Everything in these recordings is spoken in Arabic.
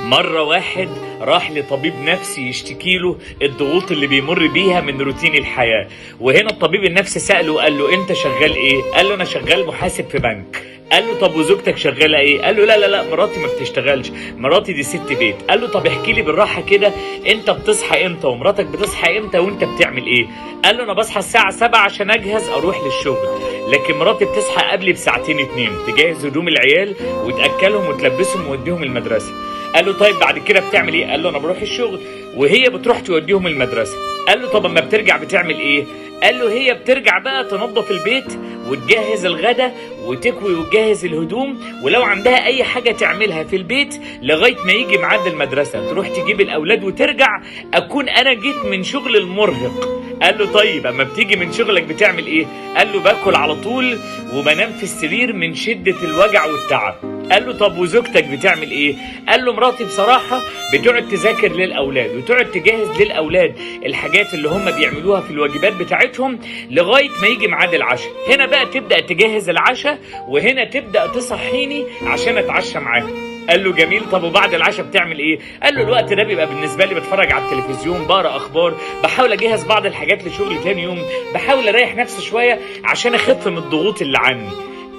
مرة واحد راح لطبيب نفسي يشتكي له الضغوط اللي بيمر بيها من روتين الحياة. وهنا الطبيب النفسي سأله وقال له انت شغال ايه؟ قال له انا شغال محاسب في بنك. قال له طب وزوجتك شغاله ايه؟ قال له لا مراتي ما بتشتغلش، مراتي دي ست بيت. قال له طب احكي لي بالراحه كده، انت بتصحى امتى ومراتك بتصحى امتى وانت بتعمل ايه؟ قال له انا بصحى الساعه 7 عشان اجهز اروح للشغل، لكن مراتي بتصحى قبلي بساعتين 2 تجهز هدوم العيال وتاكلهم وتلبسهم وتوديهم المدرسه. قال له طيب بعد كده بتعمل ايه؟ قال له انا بروح الشغل وهي بتروح توديهم المدرسه. قال له طب اما بترجع بتعمل ايه؟ قال له هي بترجع بقى تنظف البيت وتجهز الغدا وتكوي وتجهز الهدوم، ولو عندها اي حاجه تعملها في البيت لغايه ما يجي ميعاد المدرسه تروح تجيب الاولاد وترجع اكون انا جيت من شغل المرهق. قال له طيب اما بتيجي من شغلك بتعمل ايه؟ قال له باكل على طول وبنام في السرير من شده الوجع والتعب. قال له طب وزوجتك بتعمل ايه؟ قال له مراتي بصراحه بتقعد تذاكر للاولاد وتقعد تجهز للاولاد الحاجات اللي هم بيعملوها في الواجبات بتاعتهم لغايه ما يجي ميعاد العشاء. هنا بقى تبدا تجهز العشاء وهنا تبدا تصحيني عشان اتعشى معاهم. قال له جميل، طب وبعد العشاء بتعمل ايه؟ قال له الوقت ده بيبقى بالنسبه لي بتفرج على التلفزيون، بقرا اخبار، بحاول اجهز بعض الحاجات لشغلي تاني يوم، بحاول اريح نفسي شويه عشان اخف من الضغوط اللي عني.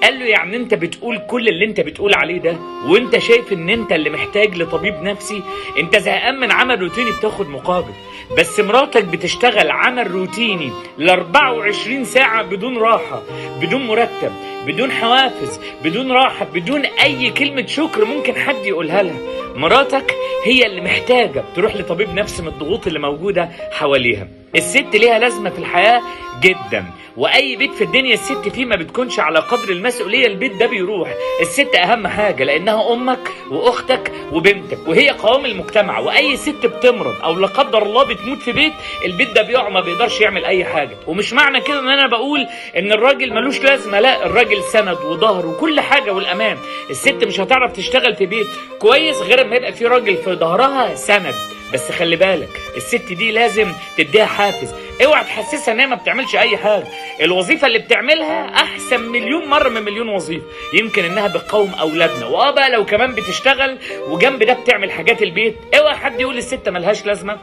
قال له يعني انت بتقول كل اللي انت بتقول عليه ده وانت شايف ان انت اللي محتاج لطبيب نفسي؟ انت زهقان من عمل روتيني بتاخد مقابل، بس مراتك بتشتغل عمل روتيني ل 24 ساعة بدون راحة، بدون مرتب، بدون حوافز، بدون راحة، بدون اي كلمة شكر ممكن حد يقولها لها. مراتك هي اللي محتاجة تروح لطبيب نفسي من الضغوط اللي موجودة حواليها. الست ليها لازمة في الحياة جدا، واي بيت في الدنيا الست فيه ما بتكونش على قدر المسؤولية البيت ده بيروح. الست اهم حاجة لانها امك واختك وبنتك وهي قوام المجتمع، واي ست بتمرض او لا قدر الله بتموت في بيت، البيت ده بيقع ما بيقدرش يعمل اي حاجة. ومش معنى كده ان انا بقول ان الراجل ملوش لازمة، لا، الراجل سند وظهر وكل حاجة والامان. الست مش هتعرف تشتغل في بيت كويس غير ما يبقى في راجل في ظهرها سند. بس خلي بالك الست دي لازم تديها حافز، اوعى تحسسها ان هي ما بتعملش اي حاجه. الوظيفه اللي بتعملها احسن مليون مره من مليون وظيفه، يمكن انها بتقوم اولادنا، بقى لو كمان بتشتغل وجنب ده بتعمل حاجات البيت. اوعى حد يقول الست ملهاش لازمه،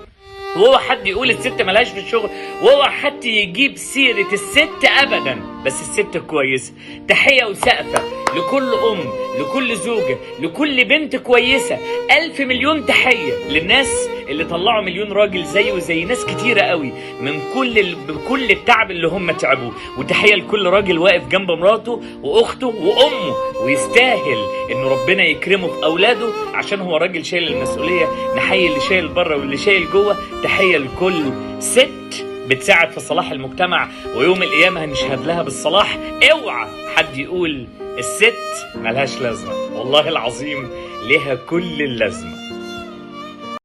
وهو حد يقول الست ملهاش في الشغل، وهو حد يجيب سيرة الست أبدا. بس الست كويسة. تحية وسقفة لكل أم، لكل زوجة، لكل بنت كويسة. 1000 مليون تحية للناس اللي طلعوا مليون راجل زيه وزي ناس كتيرة قوي من بكل التعب اللي هم تعبوه. وتحية لكل راجل واقف جنب مراته وأخته وأمه ويستاهل إنه ربنا يكرمه في أولاده عشان هو راجل شايل المسؤولية. نحيي اللي شايل بره واللي شايل جوه. تحية لكل ست بتساعد في صلاح المجتمع ويوم القيامة هنشهد لها بالصلاح. اوعى حد يقول الست ملهاش لازمة، والله العظيم لها كل اللازمة.